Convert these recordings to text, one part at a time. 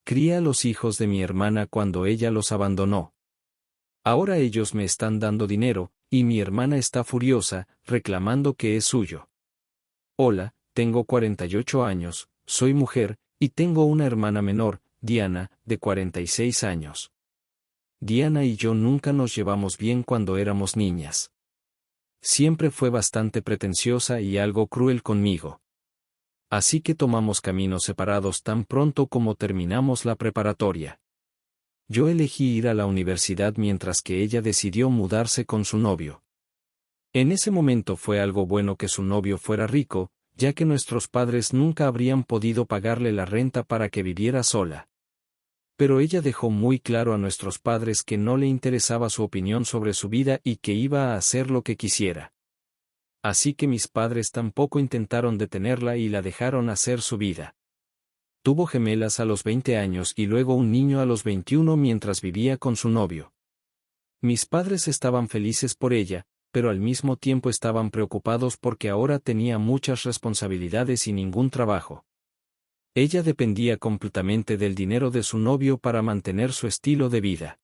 crié a los hijos de mi hermana cuando ella los abandonó. Ahora ellos me están dando dinero, y mi hermana está furiosa, reclamando que es suyo. Hola, tengo 48 años, soy mujer, y tengo una hermana menor, Diana, de 46 años. Diana y yo nunca nos llevamos bien cuando éramos niñas. Siempre fue bastante pretenciosa y algo cruel conmigo. Así que tomamos caminos separados tan pronto como terminamos la preparatoria. Yo elegí ir a la universidad mientras que ella decidió mudarse con su novio. En ese momento fue algo bueno que su novio fuera rico, ya que nuestros padres nunca habrían podido pagarle la renta para que viviera sola. Pero ella dejó muy claro a nuestros padres que no le interesaba su opinión sobre su vida y que iba a hacer lo que quisiera. Así que mis padres tampoco intentaron detenerla y la dejaron hacer su vida. Tuvo gemelas a los 20 años y luego un niño a los 21 mientras vivía con su novio. Mis padres estaban felices por ella, pero al mismo tiempo estaban preocupados porque ahora tenía muchas responsabilidades y ningún trabajo. Ella dependía completamente del dinero de su novio para mantener su estilo de vida.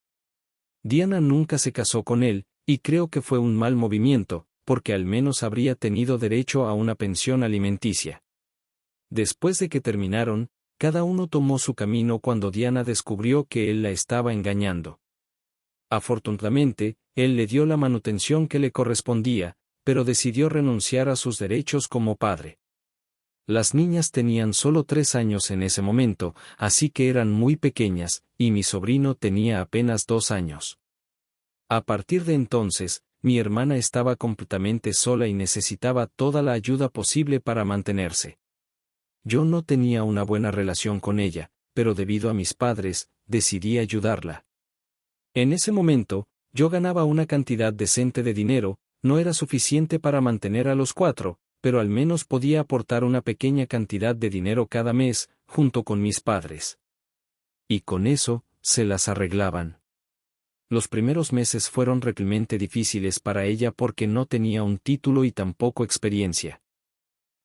Diana nunca se casó con él, y creo que fue un mal movimiento, porque al menos habría tenido derecho a una pensión alimenticia. Después de que terminaron, cada uno tomó su camino cuando Diana descubrió que él la estaba engañando. Afortunadamente, él le dio la manutención que le correspondía, pero decidió renunciar a sus derechos como padre. Las niñas tenían solo 3 años en ese momento, así que eran muy pequeñas, y mi sobrino tenía apenas 2 años. A partir de entonces, mi hermana estaba completamente sola y necesitaba toda la ayuda posible para mantenerse. Yo no tenía una buena relación con ella, pero debido a mis padres, decidí ayudarla. En ese momento, yo ganaba una cantidad decente de dinero, no era suficiente para mantener a los 4, pero al menos podía aportar una pequeña cantidad de dinero cada mes, junto con mis padres. Y con eso, se las arreglaban. Los primeros meses fueron realmente difíciles para ella porque no tenía un título y tampoco experiencia.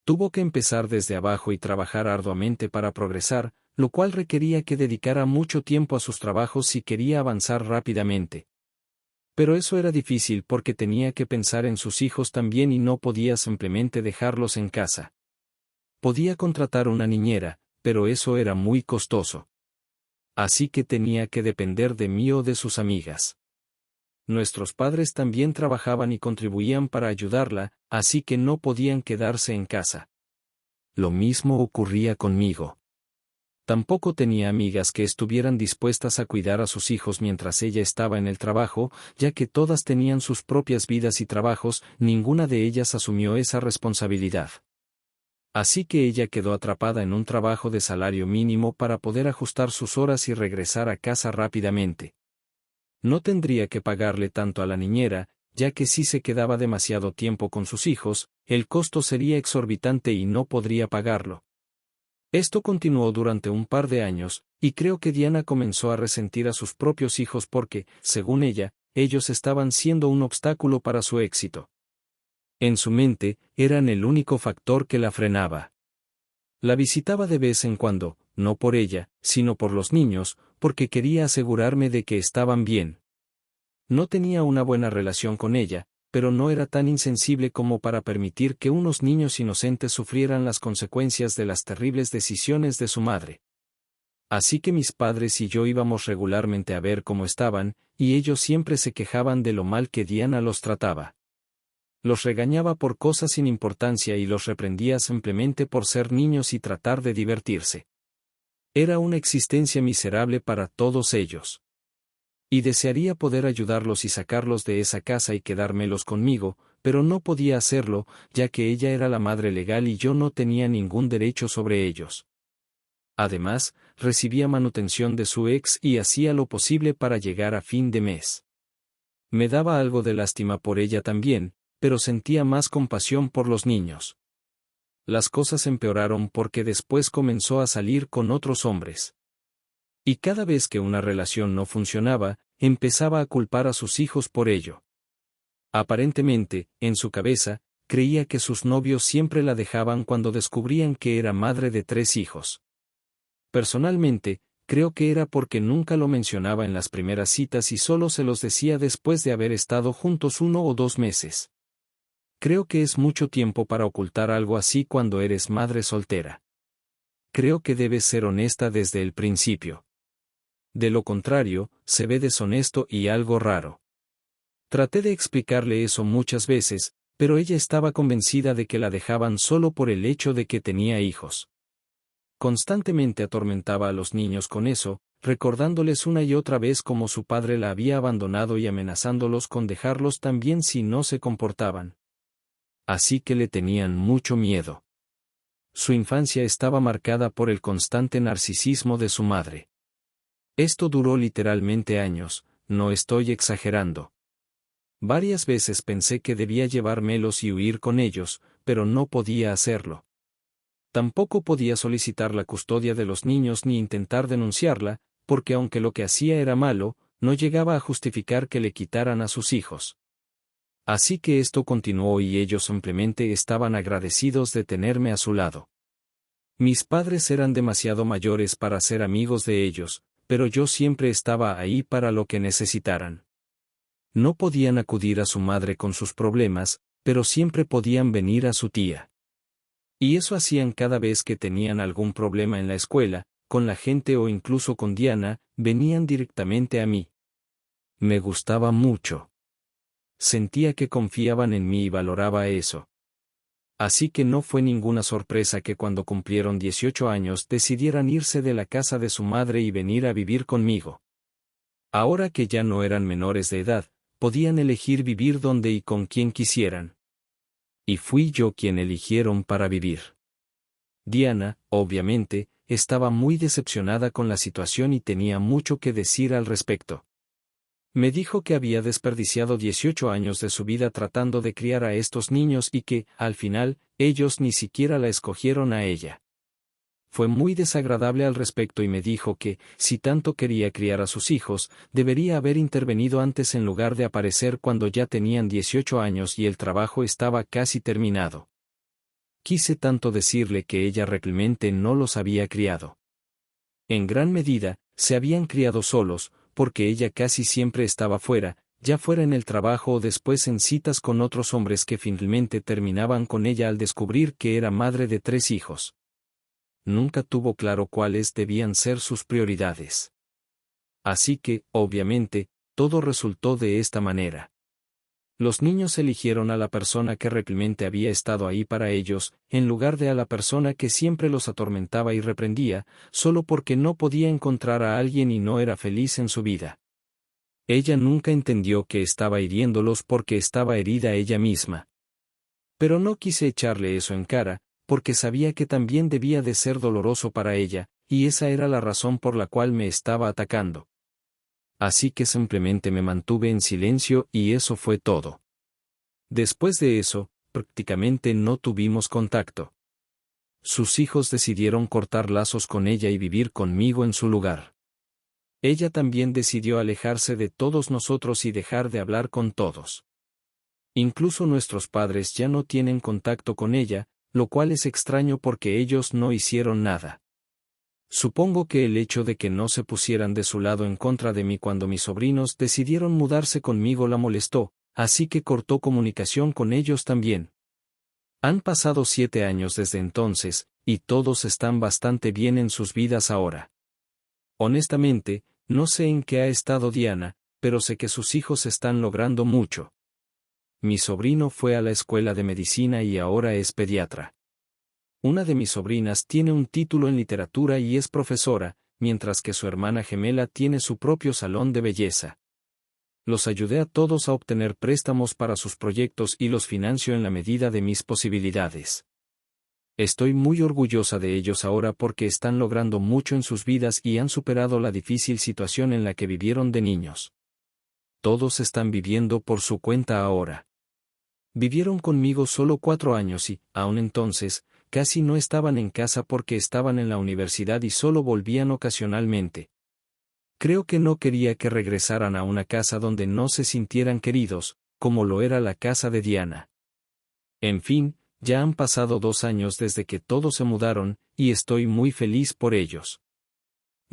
Tuvo que empezar desde abajo y trabajar arduamente para progresar, lo cual requería que dedicara mucho tiempo a sus trabajos si quería avanzar rápidamente. Pero eso era difícil porque tenía que pensar en sus hijos también y no podía simplemente dejarlos en casa. Podía contratar una niñera, pero eso era muy costoso. Así que tenía que depender de mí o de sus amigas. Nuestros padres también trabajaban y contribuían para ayudarla, así que no podían quedarse en casa. Lo mismo ocurría conmigo. Tampoco tenía amigas que estuvieran dispuestas a cuidar a sus hijos mientras ella estaba en el trabajo, ya que todas tenían sus propias vidas y trabajos, ninguna de ellas asumió esa responsabilidad. Así que ella quedó atrapada en un trabajo de salario mínimo para poder ajustar sus horas y regresar a casa rápidamente. No tendría que pagarle tanto a la niñera, ya que si se quedaba demasiado tiempo con sus hijos, el costo sería exorbitante y no podría pagarlo. Esto continuó durante un par de años, y creo que Diana comenzó a resentir a sus propios hijos porque, según ella, ellos estaban siendo un obstáculo para su éxito. En su mente, eran el único factor que la frenaba. La visitaba de vez en cuando, no por ella, sino por los niños, porque quería asegurarme de que estaban bien. No tenía una buena relación con ella, pero no era tan insensible como para permitir que unos niños inocentes sufrieran las consecuencias de las terribles decisiones de su madre. Así que mis padres y yo íbamos regularmente a ver cómo estaban, y ellos siempre se quejaban de lo mal que Diana los trataba. Los regañaba por cosas sin importancia y los reprendía simplemente por ser niños y tratar de divertirse. Era una existencia miserable para todos ellos. Y desearía poder ayudarlos y sacarlos de esa casa y quedármelos conmigo, pero no podía hacerlo, ya que ella era la madre legal y yo no tenía ningún derecho sobre ellos. Además, recibía manutención de su ex y hacía lo posible para llegar a fin de mes. Me daba algo de lástima por ella también, pero sentía más compasión por los niños. Las cosas empeoraron porque después comenzó a salir con otros hombres. Y cada vez que una relación no funcionaba, empezaba a culpar a sus hijos por ello. Aparentemente, en su cabeza, creía que sus novios siempre la dejaban cuando descubrían que era madre de 3 hijos. Personalmente, creo que era porque nunca lo mencionaba en las primeras citas y solo se los decía después de haber estado juntos 1 o 2 meses. Creo que es mucho tiempo para ocultar algo así cuando eres madre soltera. Creo que debes ser honesta desde el principio. De lo contrario, se ve deshonesto y algo raro. Traté de explicarle eso muchas veces, pero ella estaba convencida de que la dejaban solo por el hecho de que tenía hijos. Constantemente atormentaba a los niños con eso, recordándoles una y otra vez cómo su padre la había abandonado y amenazándolos con dejarlos también si no se comportaban. Así que le tenían mucho miedo. Su infancia estaba marcada por el constante narcisismo de su madre. Esto duró literalmente años, no estoy exagerando. Varias veces pensé que debía llevármelos y huir con ellos, pero no podía hacerlo. Tampoco podía solicitar la custodia de los niños ni intentar denunciarla, porque aunque lo que hacía era malo, no llegaba a justificar que le quitaran a sus hijos. Así que esto continuó y ellos simplemente estaban agradecidos de tenerme a su lado. Mis padres eran demasiado mayores para ser amigos de ellos, pero yo siempre estaba ahí para lo que necesitaran. No podían acudir a su madre con sus problemas, pero siempre podían venir a su tía. Y eso hacían cada vez que tenían algún problema en la escuela, con la gente o incluso con Diana, venían directamente a mí. Me gustaba mucho. Sentía que confiaban en mí y valoraba eso. Así que no fue ninguna sorpresa que cuando cumplieron 18 años decidieran irse de la casa de su madre y venir a vivir conmigo. Ahora que ya no eran menores de edad, podían elegir vivir donde y con quien quisieran. Y fui yo quien eligieron para vivir. Diana, obviamente, estaba muy decepcionada con la situación y tenía mucho que decir al respecto. Me dijo que había desperdiciado 18 años de su vida tratando de criar a estos niños y que, al final, ellos ni siquiera la escogieron a ella. Fue muy desagradable al respecto y me dijo que, si tanto quería criar a sus hijos, debería haber intervenido antes en lugar de aparecer cuando ya tenían 18 años y el trabajo estaba casi terminado. Quise tanto decirle que ella realmente no los había criado. En gran medida, se habían criado solos, porque ella casi siempre estaba fuera, ya fuera en el trabajo o después en citas con otros hombres que finalmente terminaban con ella al descubrir que era madre de 3 hijos. Nunca tuvo claro cuáles debían ser sus prioridades. Así que, obviamente, todo resultó de esta manera. Los niños eligieron a la persona que realmente había estado ahí para ellos, en lugar de a la persona que siempre los atormentaba y reprendía, solo porque no podía encontrar a alguien y no era feliz en su vida. Ella nunca entendió que estaba hiriéndolos porque estaba herida ella misma. Pero no quise echarle eso en cara, porque sabía que también debía de ser doloroso para ella, y esa era la razón por la cual me estaba atacando. Así que simplemente me mantuve en silencio y eso fue todo. Después de eso, prácticamente no tuvimos contacto. Sus hijos decidieron cortar lazos con ella y vivir conmigo en su lugar. Ella también decidió alejarse de todos nosotros y dejar de hablar con todos. Incluso nuestros padres ya no tienen contacto con ella, lo cual es extraño porque ellos no hicieron nada. Supongo que el hecho de que no se pusieran de su lado en contra de mí cuando mis sobrinos decidieron mudarse conmigo la molestó, así que cortó comunicación con ellos también. Han pasado 7 años desde entonces, y todos están bastante bien en sus vidas ahora. Honestamente, no sé en qué ha estado Diana, pero sé que sus hijos están logrando mucho. Mi sobrino fue a la escuela de medicina y ahora es pediatra. Una de mis sobrinas tiene un título en literatura y es profesora, mientras que su hermana gemela tiene su propio salón de belleza. Los ayudé a todos a obtener préstamos para sus proyectos y los financio en la medida de mis posibilidades. Estoy muy orgullosa de ellos ahora porque están logrando mucho en sus vidas y han superado la difícil situación en la que vivieron de niños. Todos están viviendo por su cuenta ahora. Vivieron conmigo solo 4 años y, aun entonces, casi no estaban en casa porque estaban en la universidad y solo volvían ocasionalmente. Creo que no quería que regresaran a una casa donde no se sintieran queridos, como lo era la casa de Diana. En fin, ya han pasado 2 años desde que todos se mudaron, y estoy muy feliz por ellos.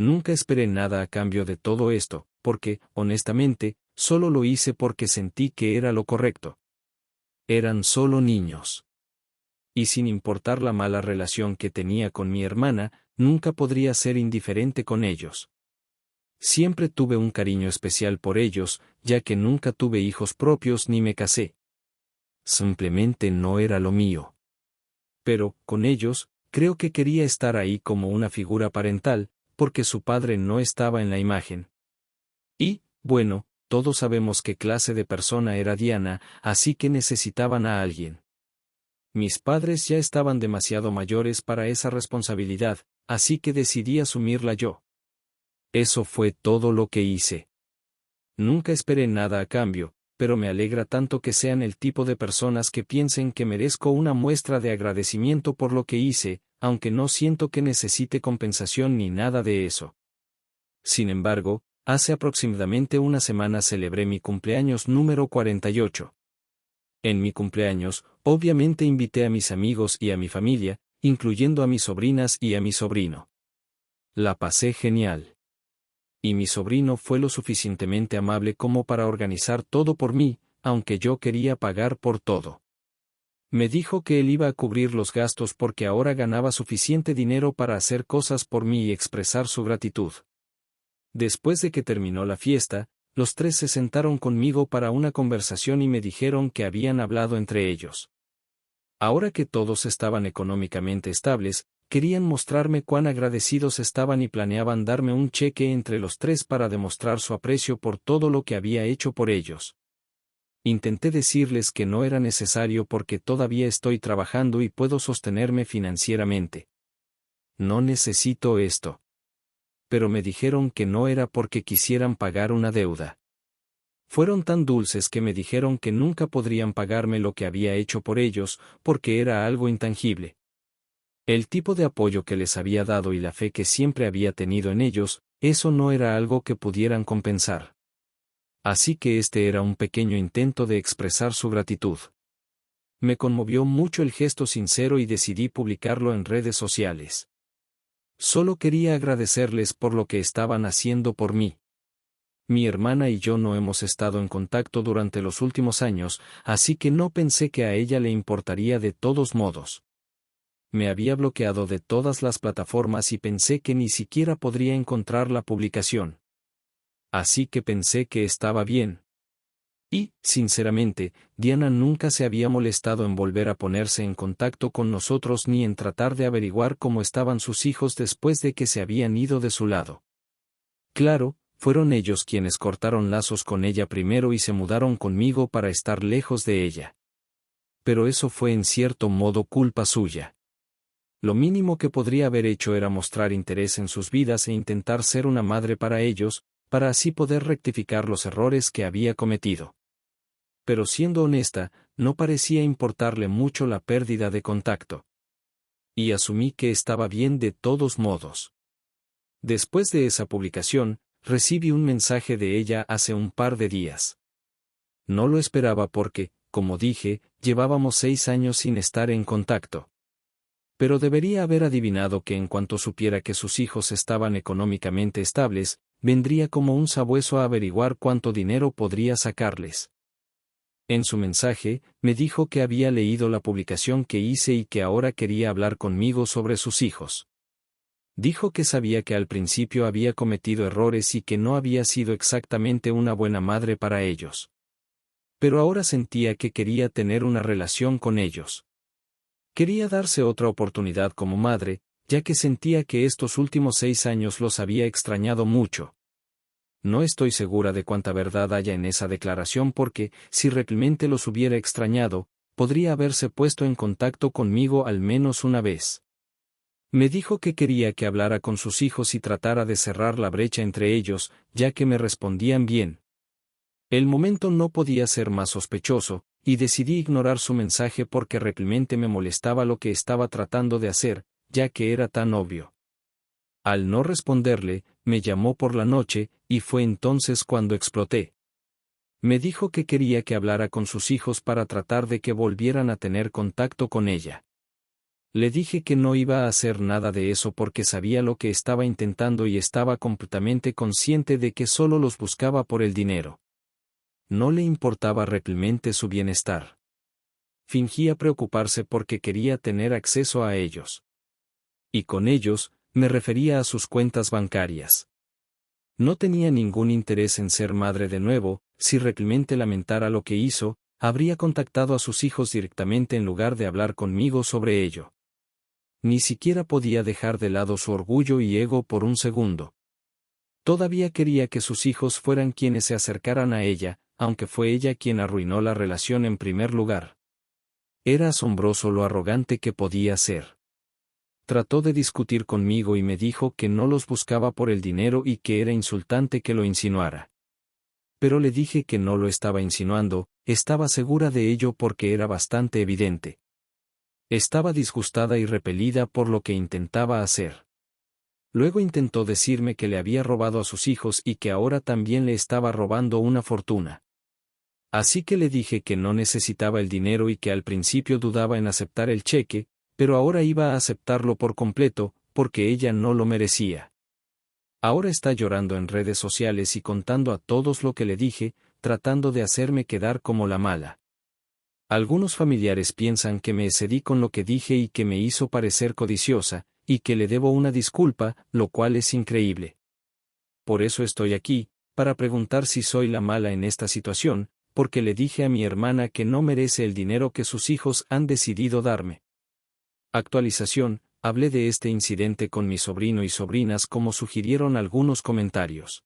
Nunca esperé nada a cambio de todo esto, porque, honestamente, solo lo hice porque sentí que era lo correcto. Eran solo niños. Y sin importar la mala relación que tenía con mi hermana, nunca podría ser indiferente con ellos. Siempre tuve un cariño especial por ellos, ya que nunca tuve hijos propios ni me casé. Simplemente no era lo mío. Pero, con ellos, creo que quería estar ahí como una figura parental, porque su padre no estaba en la imagen. Y, bueno, todos sabemos qué clase de persona era Diana, así que necesitaban a alguien. Mis padres ya estaban demasiado mayores para esa responsabilidad, así que decidí asumirla yo. Eso fue todo lo que hice. Nunca esperé nada a cambio, pero me alegra tanto que sean el tipo de personas que piensen que merezco una muestra de agradecimiento por lo que hice, aunque no siento que necesite compensación ni nada de eso. Sin embargo, hace aproximadamente una semana celebré mi cumpleaños número 48. En mi cumpleaños, obviamente invité a mis amigos y a mi familia, incluyendo a mis sobrinas y a mi sobrino. La pasé genial. Y mi sobrino fue lo suficientemente amable como para organizar todo por mí, aunque yo quería pagar por todo. Me dijo que él iba a cubrir los gastos porque ahora ganaba suficiente dinero para hacer cosas por mí y expresar su gratitud. Después de que terminó la fiesta, los tres se sentaron conmigo para una conversación y me dijeron que habían hablado entre ellos. Ahora que todos estaban económicamente estables, querían mostrarme cuán agradecidos estaban y planeaban darme un cheque entre los tres para demostrar su aprecio por todo lo que había hecho por ellos. Intenté decirles que no era necesario porque todavía estoy trabajando y puedo sostenerme financieramente. No necesito esto. Pero me dijeron que no era porque quisieran pagar una deuda. Fueron tan dulces que me dijeron que nunca podrían pagarme lo que había hecho por ellos, porque era algo intangible. El tipo de apoyo que les había dado y la fe que siempre había tenido en ellos, eso no era algo que pudieran compensar. Así que este era un pequeño intento de expresar su gratitud. Me conmovió mucho el gesto sincero y decidí publicarlo en redes sociales. Solo quería agradecerles por lo que estaban haciendo por mí. Mi hermana y yo no hemos estado en contacto durante los últimos años, así que no pensé que a ella le importaría de todos modos. Me había bloqueado de todas las plataformas y pensé que ni siquiera podría encontrar la publicación. Así que pensé que estaba bien. Y, sinceramente, Diana nunca se había molestado en volver a ponerse en contacto con nosotros ni en tratar de averiguar cómo estaban sus hijos después de que se habían ido de su lado. Claro, fueron ellos quienes cortaron lazos con ella primero y se mudaron conmigo para estar lejos de ella. Pero eso fue en cierto modo culpa suya. Lo mínimo que podría haber hecho era mostrar interés en sus vidas e intentar ser una madre para ellos, para así poder rectificar los errores que había cometido. Pero siendo honesta, no parecía importarle mucho la pérdida de contacto. Y asumí que estaba bien de todos modos. Después de esa publicación, recibí un mensaje de ella hace un par de días. No lo esperaba porque, como dije, llevábamos 6 años sin estar en contacto. Pero debería haber adivinado que en cuanto supiera que sus hijos estaban económicamente estables, vendría como un sabueso a averiguar cuánto dinero podría sacarles. En su mensaje, me dijo que había leído la publicación que hice y que ahora quería hablar conmigo sobre sus hijos. Dijo que sabía que al principio había cometido errores y que no había sido exactamente una buena madre para ellos. Pero ahora sentía que quería tener una relación con ellos. Quería darse otra oportunidad como madre, ya que sentía que estos últimos 6 años los había extrañado mucho. No estoy segura de cuánta verdad haya en esa declaración porque, si realmente los hubiera extrañado, podría haberse puesto en contacto conmigo al menos una vez. Me dijo que quería que hablara con sus hijos y tratara de cerrar la brecha entre ellos, ya que me respondían bien. El momento no podía ser más sospechoso, y decidí ignorar su mensaje porque realmente me molestaba lo que estaba tratando de hacer, ya que era tan obvio. Al no responderle, me llamó por la noche, y fue entonces cuando exploté. Me dijo que quería que hablara con sus hijos para tratar de que volvieran a tener contacto con ella. Le dije que no iba a hacer nada de eso porque sabía lo que estaba intentando y estaba completamente consciente de que solo los buscaba por el dinero. No le importaba realmente su bienestar. Fingía preocuparse porque quería tener acceso a ellos. Y con ellos, me refería a sus cuentas bancarias. No tenía ningún interés en ser madre de nuevo. Si realmente lamentara lo que hizo, habría contactado a sus hijos directamente en lugar de hablar conmigo sobre ello. Ni siquiera podía dejar de lado su orgullo y ego por un segundo. Todavía quería que sus hijos fueran quienes se acercaran a ella, aunque fue ella quien arruinó la relación en primer lugar. Era asombroso lo arrogante que podía ser. Trató de discutir conmigo y me dijo que no los buscaba por el dinero y que era insultante que lo insinuara. Pero le dije que no lo estaba insinuando, estaba segura de ello porque era bastante evidente. Estaba disgustada y repelida por lo que intentaba hacer. Luego intentó decirme que le había robado a sus hijos y que ahora también le estaba robando una fortuna. Así que le dije que no necesitaba el dinero y que al principio dudaba en aceptar el cheque, pero ahora iba a aceptarlo por completo, porque ella no lo merecía. Ahora está llorando en redes sociales y contando a todos lo que le dije, tratando de hacerme quedar como la mala. Algunos familiares piensan que me excedí con lo que dije y que me hizo parecer codiciosa, y que le debo una disculpa, lo cual es increíble. Por eso estoy aquí, para preguntar si soy la mala en esta situación, porque le dije a mi hermana que no merece el dinero que sus hijos han decidido darme. Actualización, hablé de este incidente con mi sobrino y sobrinas como sugirieron algunos comentarios.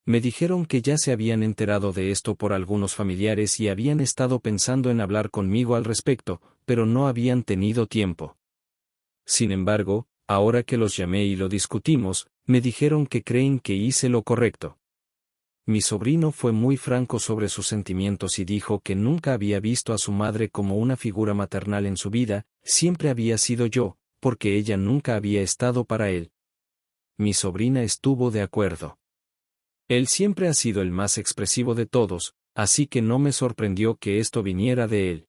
Me dijeron que ya se habían enterado de esto por algunos familiares y habían estado pensando en hablar conmigo al respecto, pero no habían tenido tiempo. Sin embargo, ahora que los llamé y lo discutimos, me dijeron que creen que hice lo correcto. Mi sobrino fue muy franco sobre sus sentimientos y dijo que nunca había visto a su madre como una figura maternal en su vida, siempre había sido yo, porque ella nunca había estado para él. Mi sobrina estuvo de acuerdo. Él siempre ha sido el más expresivo de todos, así que no me sorprendió que esto viniera de él.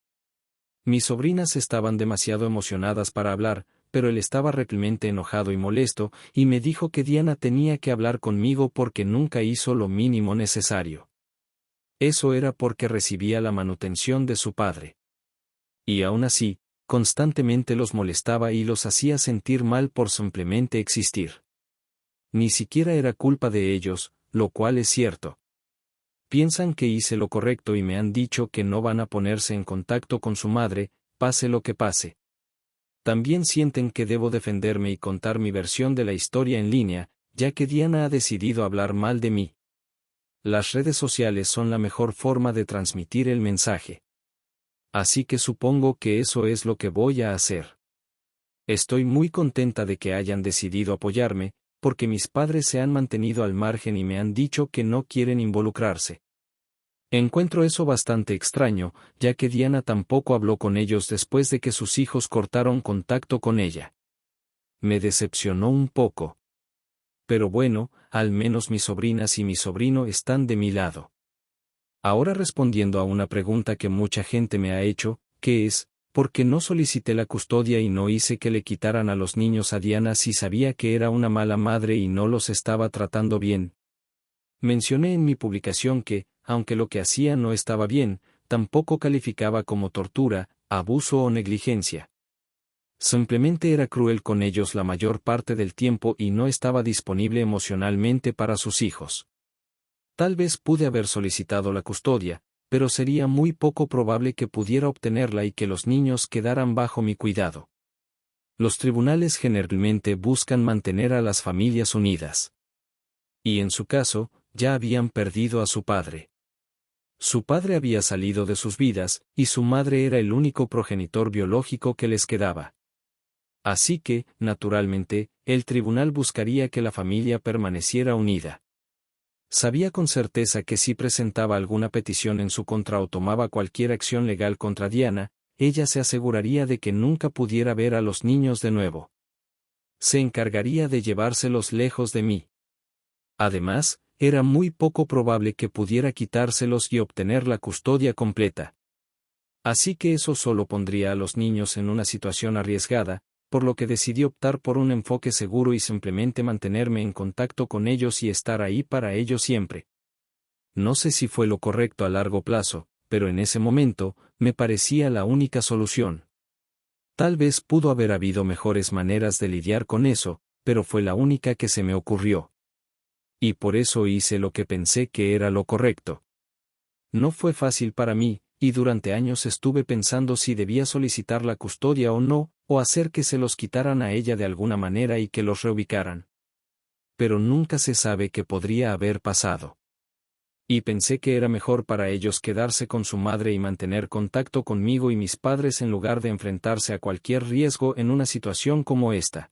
Mis sobrinas estaban demasiado emocionadas para hablar, pero él estaba realmente enojado y molesto, y me dijo que Diana tenía que hablar conmigo porque nunca hizo lo mínimo necesario. Eso era porque recibía la manutención de su padre. Y aún así, constantemente los molestaba y los hacía sentir mal por simplemente existir. Ni siquiera era culpa de ellos, lo cual es cierto. Piensan que hice lo correcto y me han dicho que no van a ponerse en contacto con su madre, pase lo que pase. También sienten que debo defenderme y contar mi versión de la historia en línea, ya que Diana ha decidido hablar mal de mí. Las redes sociales son la mejor forma de transmitir el mensaje. Así que supongo que eso es lo que voy a hacer. Estoy muy contenta de que hayan decidido apoyarme, porque mis padres se han mantenido al margen y me han dicho que no quieren involucrarse. Encuentro eso bastante extraño, ya que Diana tampoco habló con ellos después de que sus hijos cortaron contacto con ella. Me decepcionó un poco. Pero bueno, al menos mis sobrinas y mi sobrino están de mi lado. Ahora respondiendo a una pregunta que mucha gente me ha hecho, que es, ¿por qué no solicité la custodia y no hice que le quitaran a los niños a Diana si sabía que era una mala madre y no los estaba tratando bien? Mencioné en mi publicación que, aunque lo que hacía no estaba bien, tampoco calificaba como tortura, abuso o negligencia. Simplemente era cruel con ellos la mayor parte del tiempo y no estaba disponible emocionalmente para sus hijos. Tal vez pude haber solicitado la custodia, pero sería muy poco probable que pudiera obtenerla y que los niños quedaran bajo mi cuidado. Los tribunales generalmente buscan mantener a las familias unidas. Y en su caso, ya habían perdido a su padre. Su padre había salido de sus vidas, y su madre era el único progenitor biológico que les quedaba. Así que, naturalmente, el tribunal buscaría que la familia permaneciera unida. Sabía con certeza que si presentaba alguna petición en su contra o tomaba cualquier acción legal contra Diana, ella se aseguraría de que nunca pudiera ver a los niños de nuevo. Se encargaría de llevárselos lejos de mí. Además, era muy poco probable que pudiera quitárselos y obtener la custodia completa. Así que eso solo pondría a los niños en una situación arriesgada, por lo que decidí optar por un enfoque seguro y simplemente mantenerme en contacto con ellos y estar ahí para ellos siempre. No sé si fue lo correcto a largo plazo, pero en ese momento, me parecía la única solución. Tal vez pudo haber habido mejores maneras de lidiar con eso, pero fue la única que se me ocurrió. Y por eso hice lo que pensé que era lo correcto. No fue fácil para mí, y durante años estuve pensando si debía solicitar la custodia o no, o hacer que se los quitaran a ella de alguna manera y que los reubicaran. Pero nunca se sabe qué podría haber pasado. Y pensé que era mejor para ellos quedarse con su madre y mantener contacto conmigo y mis padres en lugar de enfrentarse a cualquier riesgo en una situación como esta.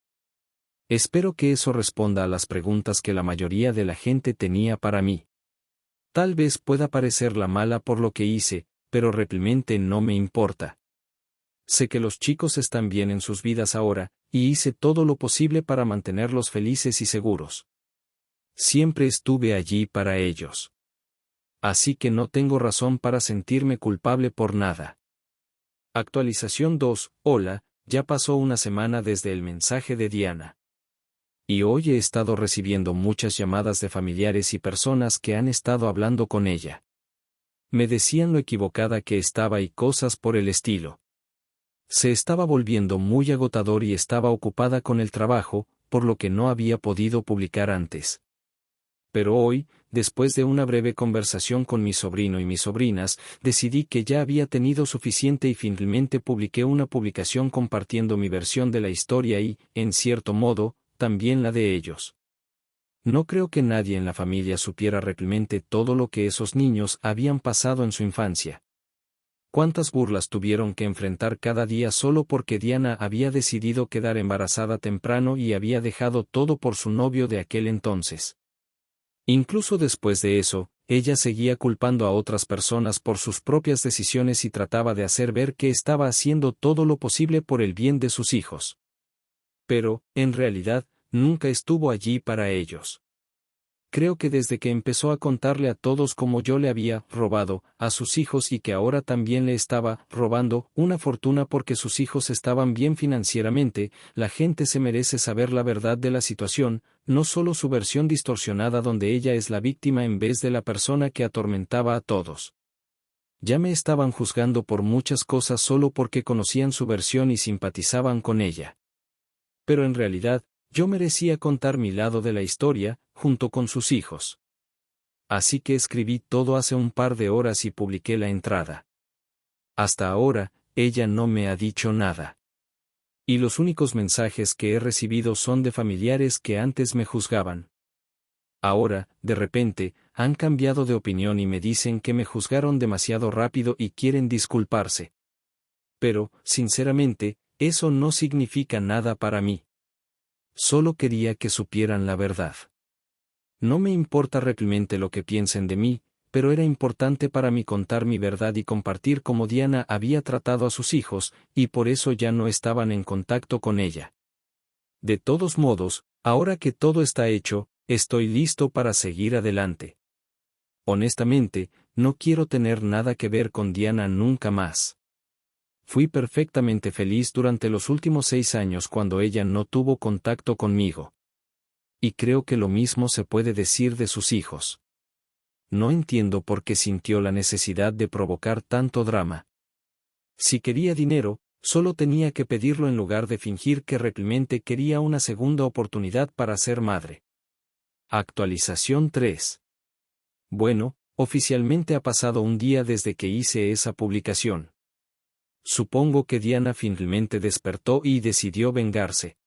Espero que eso responda a las preguntas que la mayoría de la gente tenía para mí. Tal vez pueda parecer la mala por lo que hice, pero realmente no me importa. Sé que los chicos están bien en sus vidas ahora, y hice todo lo posible para mantenerlos felices y seguros. Siempre estuve allí para ellos. Así que no tengo razón para sentirme culpable por nada. Actualización 2. Hola, ya pasó una semana desde el mensaje de Diana. Y hoy he estado recibiendo muchas llamadas de familiares y personas que han estado hablando con ella. Me decían lo equivocada que estaba y cosas por el estilo. Se estaba volviendo muy agotador y estaba ocupada con el trabajo, por lo que no había podido publicar antes. Pero hoy, después de una breve conversación con mi sobrino y mis sobrinas, decidí que ya había tenido suficiente y finalmente publiqué una publicación compartiendo mi versión de la historia y, en cierto modo, también la de ellos. No creo que nadie en la familia supiera realmente todo lo que esos niños habían pasado en su infancia. Cuántas burlas tuvieron que enfrentar cada día solo porque Diana había decidido quedar embarazada temprano y había dejado todo por su novio de aquel entonces. Incluso después de eso, ella seguía culpando a otras personas por sus propias decisiones y trataba de hacer ver que estaba haciendo todo lo posible por el bien de sus hijos. Pero, en realidad, nunca estuvo allí para ellos. Creo que desde que empezó a contarle a todos cómo yo le había robado a sus hijos y que ahora también le estaba robando una fortuna porque sus hijos estaban bien financieramente, la gente se merece saber la verdad de la situación, no solo su versión distorsionada donde ella es la víctima en vez de la persona que atormentaba a todos. Ya me estaban juzgando por muchas cosas solo porque conocían su versión y simpatizaban con ella. Pero en realidad, yo merecía contar mi lado de la historia, junto con sus hijos. Así que escribí todo hace un par de horas y publiqué la entrada. Hasta ahora, ella no me ha dicho nada. Y los únicos mensajes que he recibido son de familiares que antes me juzgaban. Ahora, de repente, han cambiado de opinión y me dicen que me juzgaron demasiado rápido y quieren disculparse. Pero, sinceramente, eso no significa nada para mí. Solo quería que supieran la verdad. No me importa realmente lo que piensen de mí, pero era importante para mí contar mi verdad y compartir cómo Diana había tratado a sus hijos, y por eso ya no estaban en contacto con ella. De todos modos, ahora que todo está hecho, estoy listo para seguir adelante. Honestamente, no quiero tener nada que ver con Diana nunca más. Fui perfectamente feliz durante los últimos 6 años cuando ella no tuvo contacto conmigo. Y creo que lo mismo se puede decir de sus hijos. No entiendo por qué sintió la necesidad de provocar tanto drama. Si quería dinero, solo tenía que pedirlo en lugar de fingir que realmente quería una segunda oportunidad para ser madre. Actualización 3. Bueno, oficialmente ha pasado un día desde que hice esa publicación. Supongo que Diana finalmente despertó y decidió vengarse.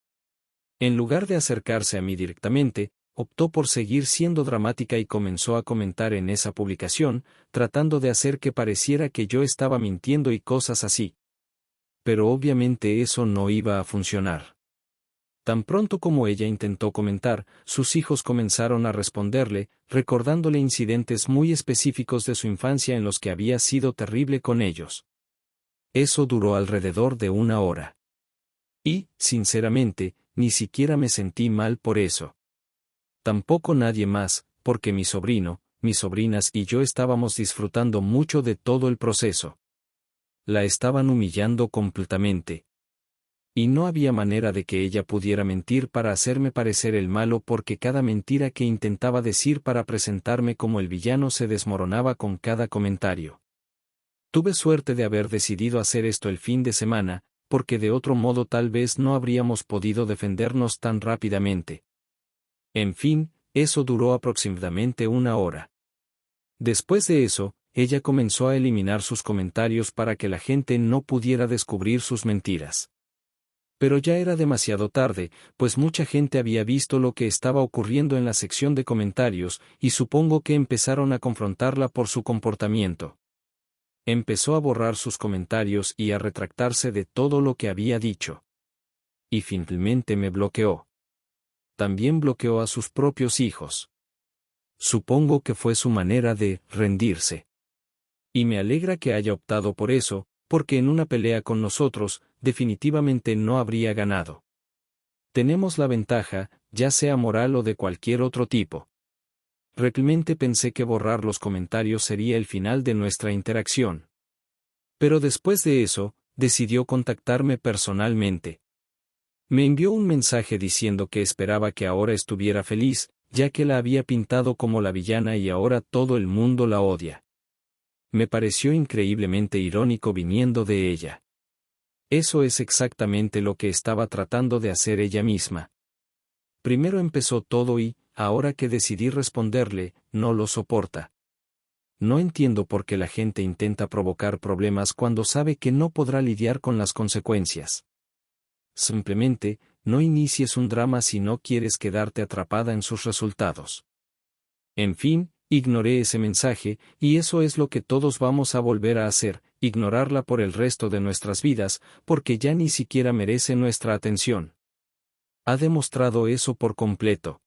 En lugar de acercarse a mí directamente, optó por seguir siendo dramática y comenzó a comentar en esa publicación, tratando de hacer que pareciera que yo estaba mintiendo y cosas así. Pero obviamente eso no iba a funcionar. Tan pronto como ella intentó comentar, sus hijos comenzaron a responderle, recordándole incidentes muy específicos de su infancia en los que había sido terrible con ellos. Eso duró alrededor de 1 hora. Y, sinceramente, ni siquiera me sentí mal por eso. Tampoco nadie más, porque mi sobrino, mis sobrinas y yo estábamos disfrutando mucho de todo el proceso. La estaban humillando completamente. Y no había manera de que ella pudiera mentir para hacerme parecer el malo porque cada mentira que intentaba decir para presentarme como el villano se desmoronaba con cada comentario. Tuve suerte de haber decidido hacer esto el fin de semana, porque de otro modo tal vez no habríamos podido defendernos tan rápidamente. En fin, eso duró aproximadamente 1 hora. Después de eso, ella comenzó a eliminar sus comentarios para que la gente no pudiera descubrir sus mentiras. Pero ya era demasiado tarde, pues mucha gente había visto lo que estaba ocurriendo en la sección de comentarios, y supongo que empezaron a confrontarla por su comportamiento. Empezó a borrar sus comentarios y a retractarse de todo lo que había dicho. Y finalmente me bloqueó. También bloqueó a sus propios hijos. Supongo que fue su manera de rendirse. Y me alegra que haya optado por eso, porque en una pelea con nosotros, definitivamente no habría ganado. Tenemos la ventaja, ya sea moral o de cualquier otro tipo. Realmente pensé que borrar los comentarios sería el final de nuestra interacción. Pero después de eso, decidió contactarme personalmente. Me envió un mensaje diciendo que esperaba que ahora estuviera feliz, ya que la había pintado como la villana y ahora todo el mundo la odia. Me pareció increíblemente irónico viniendo de ella. Eso es exactamente lo que estaba tratando de hacer ella misma. Primero empezó todo y, ahora que decidí responderle, no lo soporta. No entiendo por qué la gente intenta provocar problemas cuando sabe que no podrá lidiar con las consecuencias. Simplemente, no inicies un drama si no quieres quedarte atrapada en sus resultados. En fin, ignoré ese mensaje, y eso es lo que todos vamos a volver a hacer, ignorarla por el resto de nuestras vidas, porque ya ni siquiera merece nuestra atención. Ha demostrado eso por completo.